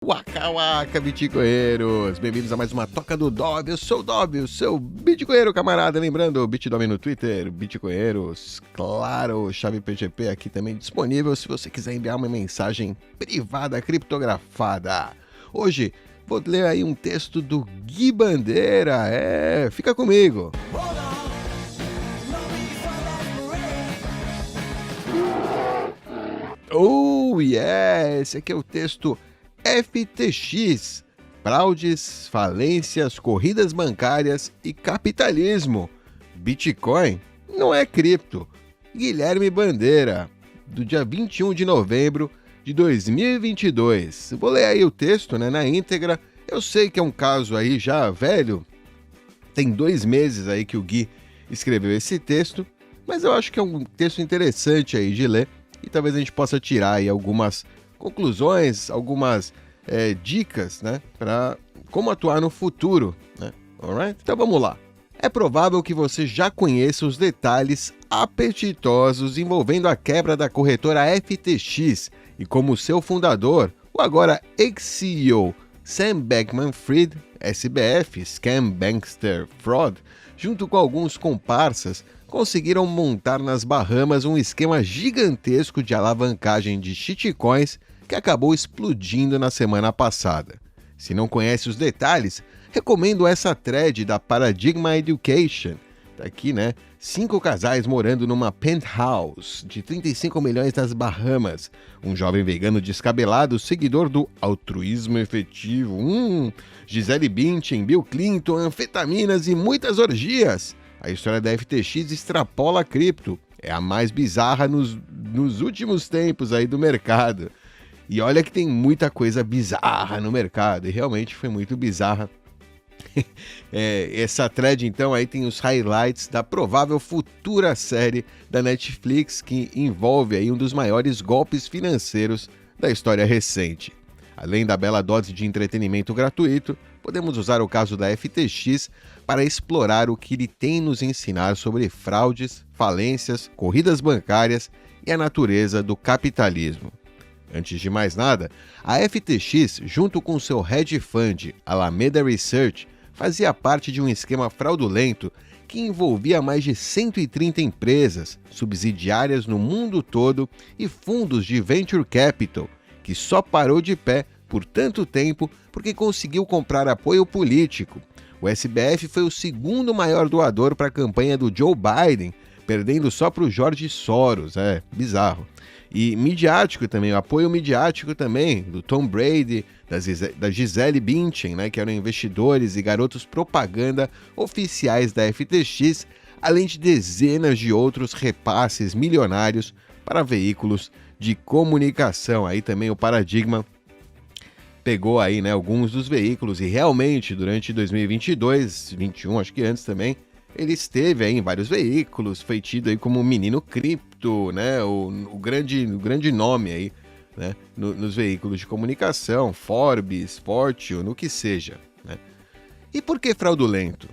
Waka Waka, bitcoinheiros! Bem-vindos a mais uma Toca do Dove. Eu sou o Dove, o seu bitcoinheiro camarada. Lembrando, BitDove no Twitter, bitcoinheiros, claro, chave PGP aqui também disponível se você quiser enviar uma mensagem privada criptografada. Hoje vou ler aí um texto do Gui Bandeira, fica comigo. Oh yeah, esse aqui é o texto FTX, fraudes, falências, corridas bancárias e capitalismo. Bitcoin não é cripto. Guilherme Bandeira, do dia 21 de novembro de 2022. Vou ler aí o texto, na íntegra. Eu sei que é um caso aí já velho. Tem 2 meses aí que o Gui escreveu esse texto, mas eu acho que é um texto interessante aí de ler e talvez a gente possa tirar aí algumas conclusões, algumas dicas, para como atuar no futuro, Alright? Então vamos lá. É provável que você já conheça os detalhes apetitosos envolvendo a quebra da corretora FTX e como seu fundador, o agora ex-CEO Sam Bankman-Fried, SBF, Scam Bankster Fraud, junto com alguns comparsas, conseguiram montar nas Bahamas um esquema gigantesco de alavancagem de shitcoins que acabou explodindo na semana passada. Se não conhece os detalhes, recomendo essa thread da Paradigma Education. Tá aqui, 5 casais morando numa penthouse de 35 milhões das Bahamas. Um jovem vegano descabelado, seguidor do altruísmo efetivo. Gisele Bündchen, Bill Clinton, anfetaminas e muitas orgias. A história da FTX extrapola a cripto. É a mais bizarra nos últimos tempos aí do mercado. E olha que tem muita coisa bizarra no mercado, e realmente foi muito bizarra. Essa thread, então, aí tem os highlights da provável futura série da Netflix que envolve aí um dos maiores golpes financeiros da história recente. Além da bela dose de entretenimento gratuito, podemos usar o caso da FTX para explorar o que ele tem nos ensinar sobre fraudes, falências, corridas bancárias e a natureza do capitalismo. Antes de mais nada, a FTX, junto com seu hedge fund Alameda Research, fazia parte de um esquema fraudulento que envolvia mais de 130 empresas, subsidiárias no mundo todo e fundos de venture capital, que só parou de pé por tanto tempo porque conseguiu comprar apoio político. O SBF foi o segundo maior doador para a campanha do Joe Biden, perdendo só para o George Soros, bizarro. E midiático também, o apoio midiático também, do Tom Brady, da Gisele Bündchen, que eram investidores e garotos propaganda oficiais da FTX, além de dezenas de outros repasses milionários para veículos de comunicação. Aí também o Paradigma pegou aí, alguns dos veículos e realmente durante 2022, 2021, acho que antes também, ele esteve aí em vários veículos, foi tido aí como o menino cripto, o grande nome aí, nos veículos de comunicação, Forbes, Fortune, o que seja. E por que fraudulento?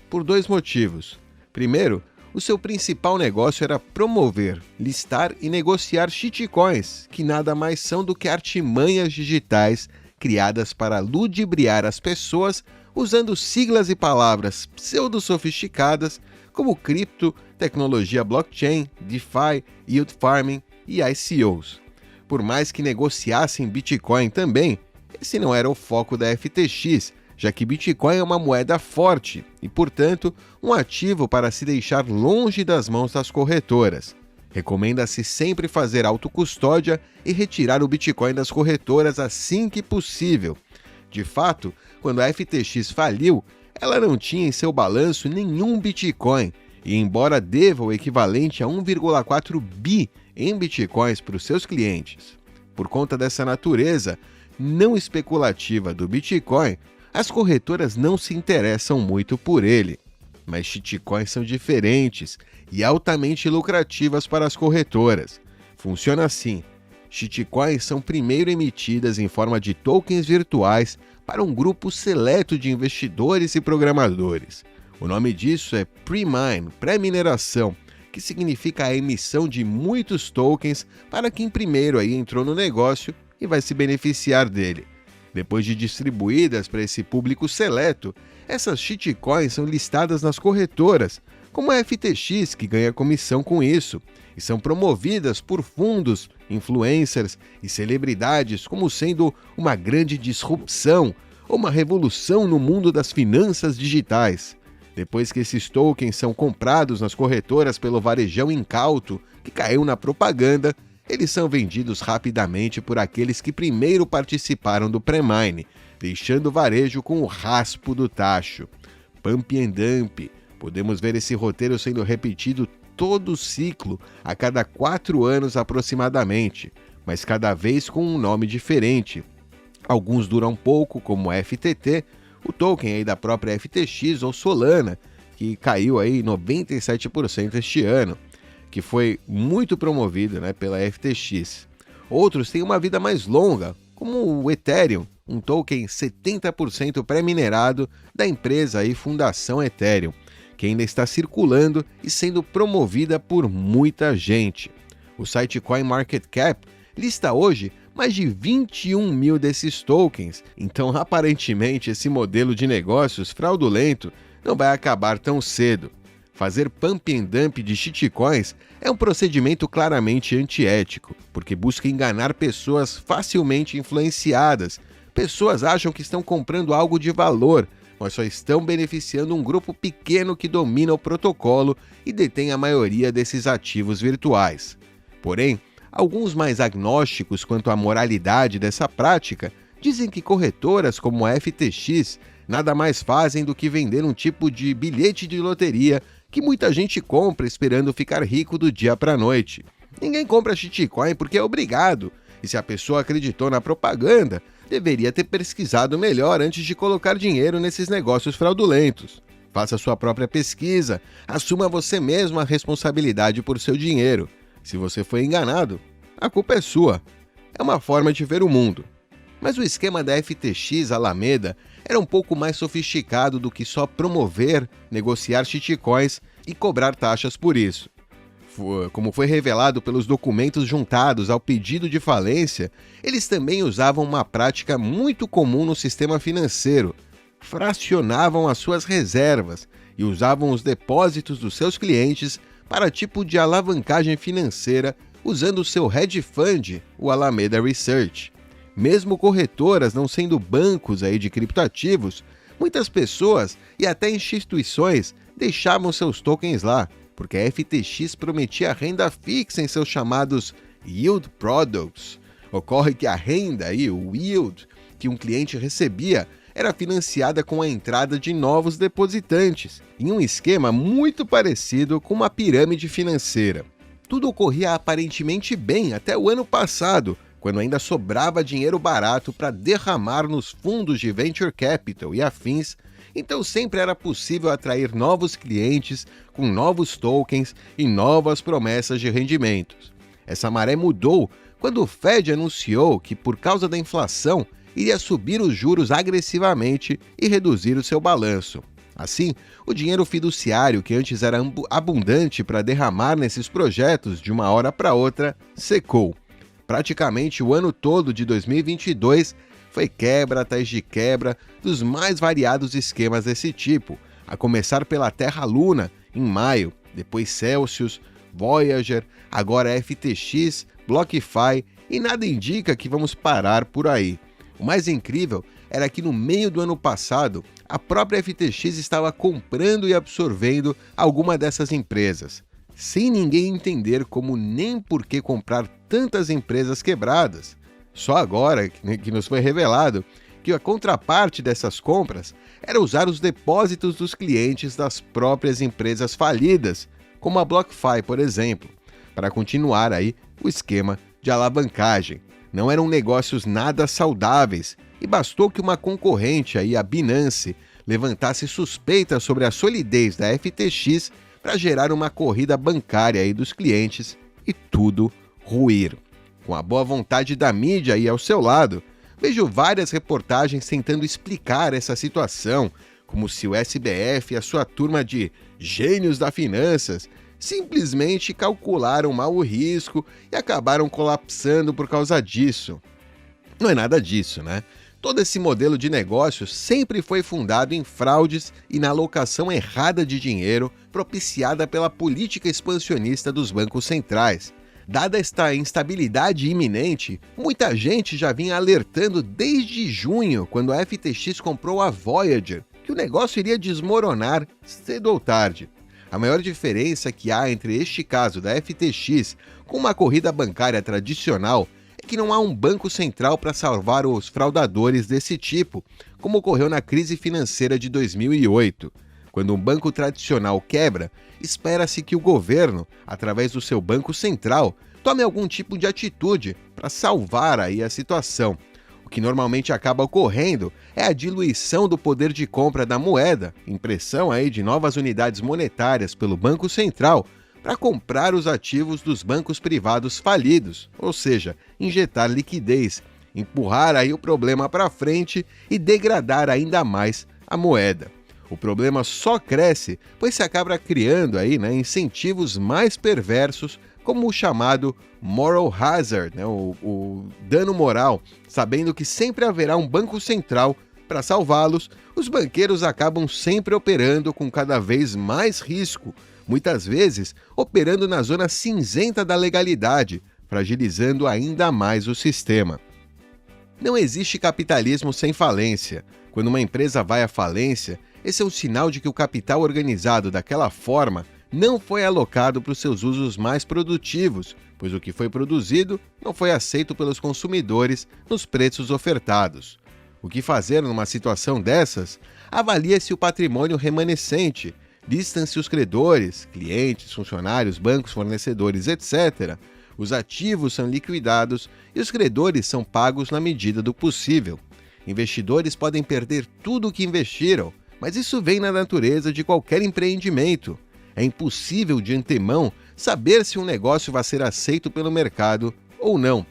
Por 2 motivos. Primeiro, o seu principal negócio era promover, listar e negociar shitcoins, que nada mais são do que artimanhas digitais criadas para ludibriar as pessoas usando siglas e palavras pseudo-sofisticadas como cripto, tecnologia blockchain, DeFi, yield farming e ICOs. Por mais que negociassem Bitcoin também, esse não era o foco da FTX, já que Bitcoin é uma moeda forte e, portanto, um ativo para se deixar longe das mãos das corretoras. Recomenda-se sempre fazer autocustódia e retirar o Bitcoin das corretoras assim que possível. De fato, quando a FTX faliu, ela não tinha em seu balanço nenhum Bitcoin, e embora deva o equivalente a 1,4 bi em Bitcoins para os seus clientes. Por conta dessa natureza não especulativa do Bitcoin, as corretoras não se interessam muito por ele. Mas shitcoins são diferentes e altamente lucrativas para as corretoras. Funciona assim. Shitcoins são primeiro emitidas em forma de tokens virtuais para um grupo seleto de investidores e programadores. O nome disso é pre-mine, pré-mineração, que significa a emissão de muitos tokens para quem primeiro aí entrou no negócio e vai se beneficiar dele. Depois de distribuídas para esse público seleto, essas shitcoins são listadas nas corretoras, como a FTX, que ganha comissão com isso, e são promovidas por fundos, influencers e celebridades como sendo uma grande disrupção ou uma revolução no mundo das finanças digitais. Depois que esses tokens são comprados nas corretoras pelo varejão incauto, que caiu na propaganda, eles são vendidos rapidamente por aqueles que primeiro participaram do pré-mine, deixando o varejo com o raspo do tacho. Pump and dump. Podemos ver esse roteiro sendo repetido todo o ciclo, a cada 4 anos aproximadamente, mas cada vez com um nome diferente. Alguns duram pouco, como o FTT, o token aí da própria FTX ou Solana, que caiu aí 97% este ano, que foi muito promovido, pela FTX. Outros têm uma vida mais longa, como o Ethereum, um token 70% pré-minerado da empresa aí Fundação Ethereum, que ainda está circulando e sendo promovida por muita gente. O site CoinMarketCap lista hoje mais de 21 mil desses tokens, então aparentemente esse modelo de negócios fraudulento não vai acabar tão cedo. Fazer pump and dump de shitcoins é um procedimento claramente antiético, porque busca enganar pessoas facilmente influenciadas. Pessoas acham que estão comprando algo de valor, mas só estão beneficiando um grupo pequeno que domina o protocolo e detém a maioria desses ativos virtuais. Porém, alguns mais agnósticos quanto à moralidade dessa prática dizem que corretoras como a FTX nada mais fazem do que vender um tipo de bilhete de loteria que muita gente compra esperando ficar rico do dia para a noite. Ninguém compra shitcoin porque é obrigado, e se a pessoa acreditou na propaganda, deveria ter pesquisado melhor antes de colocar dinheiro nesses negócios fraudulentos. Faça sua própria pesquisa, assuma você mesmo a responsabilidade por seu dinheiro. Se você foi enganado, a culpa é sua. É uma forma de ver o mundo. Mas o esquema da FTX Alameda era um pouco mais sofisticado do que só promover, negociar shitcoins e cobrar taxas por isso. Como foi revelado pelos documentos juntados ao pedido de falência, eles também usavam uma prática muito comum no sistema financeiro. Fracionavam as suas reservas e usavam os depósitos dos seus clientes para tipo de alavancagem financeira usando o seu hedge fund, o Alameda Research. Mesmo corretoras não sendo bancos aí de criptoativos, muitas pessoas e até instituições deixavam seus tokens lá, porque a FTX prometia renda fixa em seus chamados yield products. Ocorre que a renda, o yield, que um cliente recebia era financiada com a entrada de novos depositantes, em um esquema muito parecido com uma pirâmide financeira. Tudo ocorria aparentemente bem até o ano passado, quando ainda sobrava dinheiro barato para derramar nos fundos de venture capital e afins, então sempre era possível atrair novos clientes com novos tokens e novas promessas de rendimentos. Essa maré mudou quando o Fed anunciou que, por causa da inflação, iria subir os juros agressivamente e reduzir o seu balanço. Assim, o dinheiro fiduciário, que antes era abundante para derramar nesses projetos de uma hora para outra, secou. Praticamente o ano todo de 2022 foi quebra atrás de quebra dos mais variados esquemas desse tipo, a começar pela Terra Luna, em maio, depois Celsius, Voyager, agora FTX, BlockFi, e nada indica que vamos parar por aí. O mais incrível era que no meio do ano passado, a própria FTX estava comprando e absorvendo alguma dessas empresas, sem ninguém entender como nem por que comprar tantas empresas quebradas. Só agora que nos foi revelado que a contraparte dessas compras era usar os depósitos dos clientes das próprias empresas falidas, como a BlockFi, por exemplo, para continuar aí o esquema de alavancagem. Não eram negócios nada saudáveis e bastou que uma concorrente, a Binance, levantasse suspeitas sobre a solidez da FTX para gerar uma corrida bancária dos clientes e tudo ruir. Com a boa vontade da mídia ao seu lado, vejo várias reportagens tentando explicar essa situação, como se o SBF e a sua turma de gênios da finanças simplesmente calcularam mal o risco e acabaram colapsando por causa disso. Não é nada disso, Todo esse modelo de negócio sempre foi fundado em fraudes e na alocação errada de dinheiro propiciada pela política expansionista dos bancos centrais. Dada esta instabilidade iminente, muita gente já vinha alertando desde junho, quando a FTX comprou a Voyager, que o negócio iria desmoronar cedo ou tarde. A maior diferença que há entre este caso da FTX com uma corrida bancária tradicional é que não há um banco central para salvar os fraudadores desse tipo, como ocorreu na crise financeira de 2008. Quando um banco tradicional quebra, espera-se que o governo, através do seu banco central, tome algum tipo de atitude para salvar aí a situação. O que normalmente acaba ocorrendo é a diluição do poder de compra da moeda, impressão aí de novas unidades monetárias pelo Banco Central, para comprar os ativos dos bancos privados falidos, ou seja, injetar liquidez, empurrar aí o problema para frente e degradar ainda mais a moeda. O problema só cresce, pois se acaba criando aí, incentivos mais perversos, como o chamado moral hazard, o dano moral, sabendo que sempre haverá um banco central para salvá-los. Os banqueiros acabam sempre operando com cada vez mais risco, muitas vezes operando na zona cinzenta da legalidade, fragilizando ainda mais o sistema. Não existe capitalismo sem falência. Quando uma empresa vai à falência, esse é um sinal de que o capital organizado daquela forma não foi alocado para os seus usos mais produtivos, pois o que foi produzido não foi aceito pelos consumidores nos preços ofertados. O que fazer numa situação dessas? Avalie-se o patrimônio remanescente, listam-se os credores, clientes, funcionários, bancos, fornecedores, etc. Os ativos são liquidados e os credores são pagos na medida do possível. Investidores podem perder tudo o que investiram, mas isso vem na natureza de qualquer empreendimento. É impossível de antemão saber se um negócio vai ser aceito pelo mercado ou não.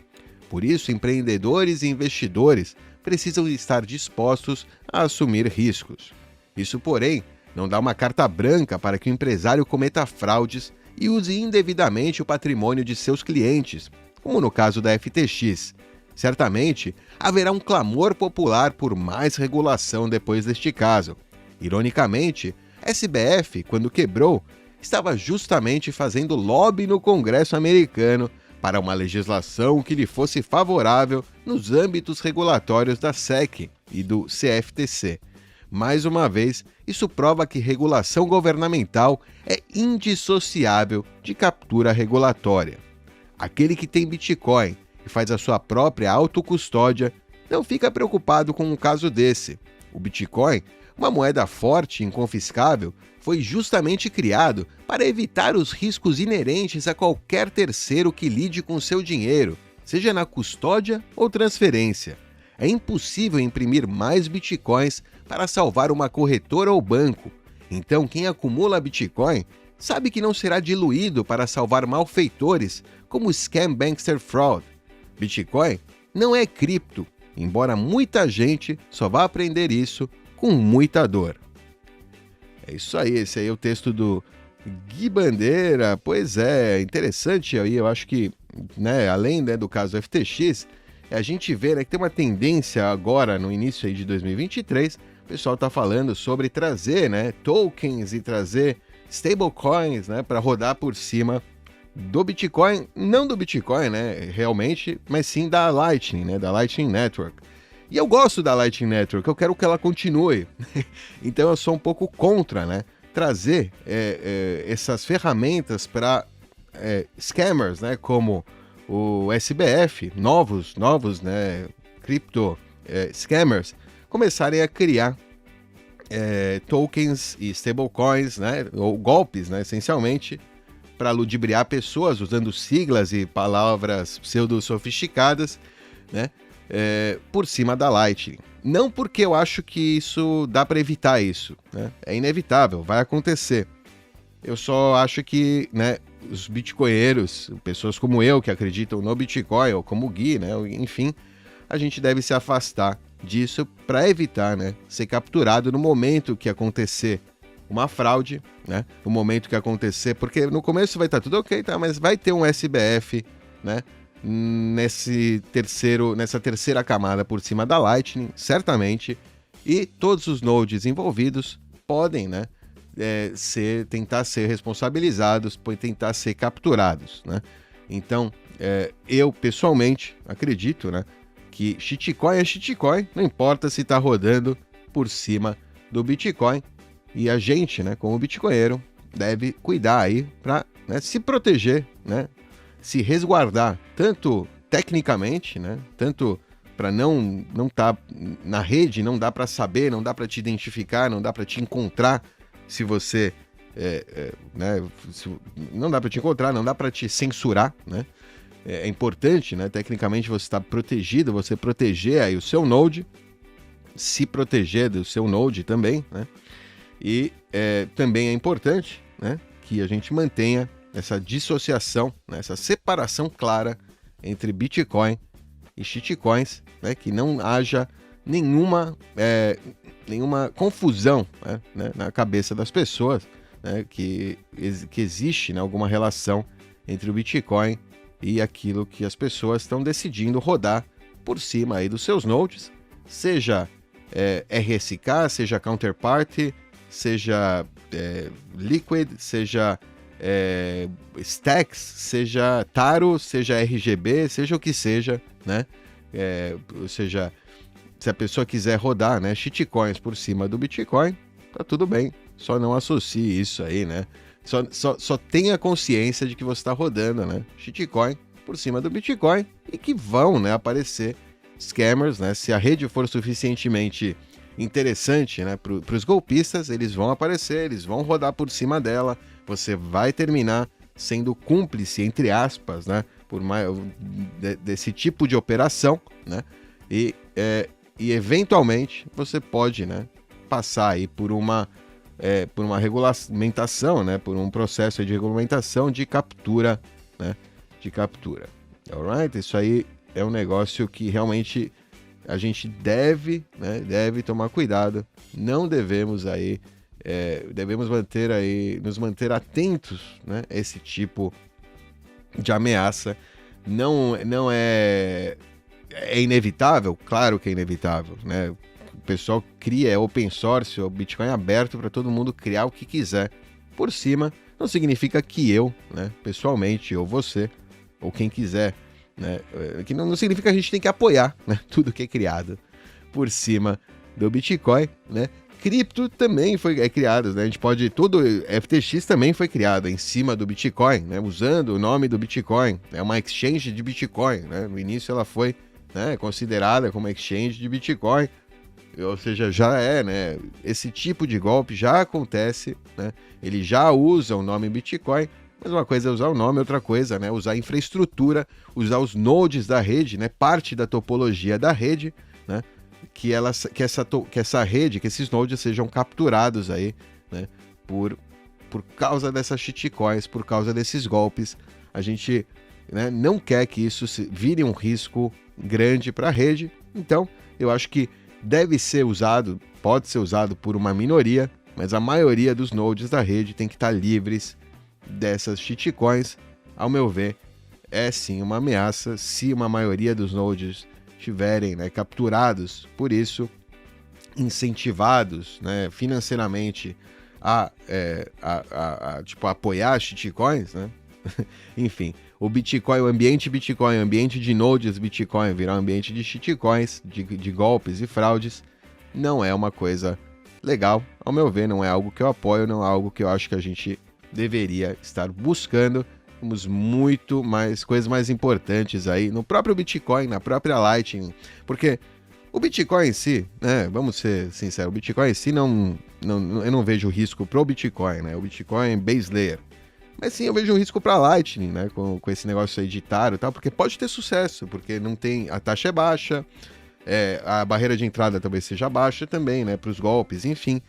Por isso, empreendedores e investidores precisam estar dispostos a assumir riscos. Isso, porém, não dá uma carta branca para que o empresário cometa fraudes e use indevidamente o patrimônio de seus clientes, como no caso da FTX. Certamente, haverá um clamor popular por mais regulação depois deste caso. Ironicamente, SBF, quando quebrou, estava justamente fazendo lobby no Congresso americano para uma legislação que lhe fosse favorável nos âmbitos regulatórios da SEC e do CFTC. Mais uma vez, isso prova que regulação governamental é indissociável de captura regulatória. Aquele que tem Bitcoin e faz a sua própria autocustódia não fica preocupado com um caso desse. O Bitcoin, uma moeda forte e inconfiscável, foi justamente criado para evitar os riscos inerentes a qualquer terceiro que lide com seu dinheiro, seja na custódia ou transferência. É impossível imprimir mais bitcoins para salvar uma corretora ou banco. Então, quem acumula Bitcoin sabe que não será diluído para salvar malfeitores como Scam Bankster Fraud. Bitcoin não é cripto, embora muita gente só vá aprender isso com muita dor. É isso aí, esse aí é o texto do Gui Bandeira. Pois é, interessante aí, eu acho que, além do caso FTX, a gente vê que tem uma tendência agora, no início aí de 2023, o pessoal está falando sobre trazer tokens e trazer stablecoins para rodar por cima do Bitcoin, não do Bitcoin, realmente, mas sim da Lightning, da Lightning Network. E eu gosto da Lightning Network, eu quero que ela continue. Então eu sou um pouco contra, trazer essas ferramentas para scammers, como o SBF, novos cripto scammers, começarem a criar tokens e stablecoins, ou golpes, essencialmente, para ludibriar pessoas usando siglas e palavras pseudo-sofisticadas, por cima da Lightning. Não porque eu acho que isso dá para evitar isso, é inevitável, vai acontecer. Eu só acho que os bitcoinheiros, pessoas como eu que acreditam no Bitcoin, ou como o Gui, enfim, a gente deve se afastar disso para evitar ser capturado no momento que acontecer uma fraude, no momento que acontecer, porque no começo vai estar tudo ok, mas vai ter um SBF nessa terceira camada por cima da Lightning, certamente, e todos os nodes envolvidos podem, né, tentar ser responsabilizados, tentar ser capturados, né? Então, eu pessoalmente acredito, né, que shitcoin é shitcoin, não importa se está rodando por cima do Bitcoin, e a gente, né, como bitcoinheiro, deve cuidar aí para, né, se proteger, né, se resguardar, tanto tecnicamente, né, tanto para não tá na rede, não dá para saber, não dá para te identificar, não dá para te encontrar se você né, não dá para te encontrar, não dá para te censurar, né? É importante, né, tecnicamente você está protegido, você proteger aí o seu node, se proteger do seu node também, né? E também é importante, né, que a gente mantenha essa dissociação, né, essa separação clara entre Bitcoin e shitcoins, né, que não haja nenhuma confusão, né, na cabeça das pessoas, né, que existe, né, alguma relação entre o Bitcoin e aquilo que as pessoas estão decidindo rodar por cima aí dos seus nodes, seja RSK, seja Counterparty, seja Liquid, seja Stacks, seja Taro, seja RGB, seja o que seja, né? Ou seja, se a pessoa quiser rodar, né, shitcoins por cima do Bitcoin, tá tudo bem, só não associe isso aí, né? Só tenha consciência de que você está rodando, né, shitcoin por cima do Bitcoin e que vão, né, aparecer scammers, né? Se a rede for suficientemente interessante, né, para os golpistas, eles vão aparecer, eles vão rodar por cima dela, você vai terminar sendo cúmplice, entre aspas, né, desse tipo de operação, né, e eventualmente você pode, né, passar aí por uma regulamentação, né, por um processo de regulamentação de captura, né, de captura. Alright? Isso aí é um negócio que realmente a gente deve tomar cuidado. Não devemos aí, devemos nos manter atentos, né, a esse tipo de ameaça. Não é inevitável? Claro que é inevitável, né? O pessoal cria open source, o Bitcoin é aberto para todo mundo criar o que quiser por cima. Não significa que eu, né, pessoalmente, ou você, ou quem quiser, né, que não significa que a gente tem que apoiar, né, tudo que é criado por cima do Bitcoin, né? Cripto também foi criado, né? A gente pode, FTX também foi criado em cima do Bitcoin, né, usando o nome do Bitcoin. É uma exchange de Bitcoin, né? No início ela foi, né, considerada como exchange de Bitcoin, ou seja, já né? Esse tipo de golpe já acontece, né? Ele já usa o nome Bitcoin, mas uma coisa é usar o nome, outra coisa, né, usar a infraestrutura, usar os nodes da rede, né, parte da topologia da rede, né, que essa rede, que esses nodes sejam capturados aí, né, por causa dessas shitcoins, por causa desses golpes. A gente, né, não quer que isso vire um risco grande para a rede, então eu acho que pode ser usado por uma minoria, mas a maioria dos nodes da rede tem que estar livres dessas shitcoins. Ao meu ver, é sim uma ameaça se uma maioria dos nodes estiverem, né, capturados, por isso incentivados, né, financeiramente a apoiar shitcoins, né? Enfim, o Bitcoin, o ambiente Bitcoin, o ambiente de nodes Bitcoin virar um ambiente de shitcoins, de golpes e fraudes, não é uma coisa legal. Ao meu ver, não é algo que eu apoio, não é algo que eu acho que a gente deveria estar buscando. Temos muito mais coisas mais importantes aí no próprio Bitcoin, na própria Lightning, porque o Bitcoin em si, né, vamos ser sinceros, o Bitcoin em si eu não vejo risco pro Bitcoin, né? O Bitcoin base layer. Mas sim, eu vejo um risco para Lightning, né, com esse negócio aí de Taro e tal, porque pode ter sucesso, porque não tem, a taxa é baixa, a barreira de entrada talvez seja baixa também, né, para os golpes, enfim.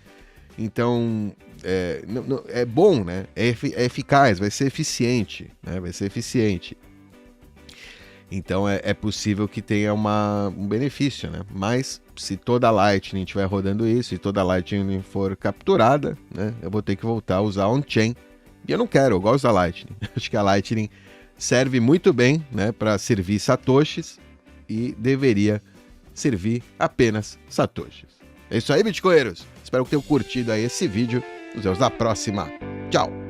Então, é bom, né, é eficaz, vai ser eficiente, né, vai ser eficiente. Então é possível que tenha um benefício, né, mas se toda a Lightning estiver rodando isso e toda a Lightning for capturada, né, eu vou ter que voltar a usar on-chain. E eu não quero, eu gosto da Lightning. Acho que a Lightning serve muito bem, né, para servir satoshis e deveria servir apenas satoshis. É isso aí, bitcoinheiros. Espero que tenham curtido aí esse vídeo. Nos vemos na próxima. Tchau!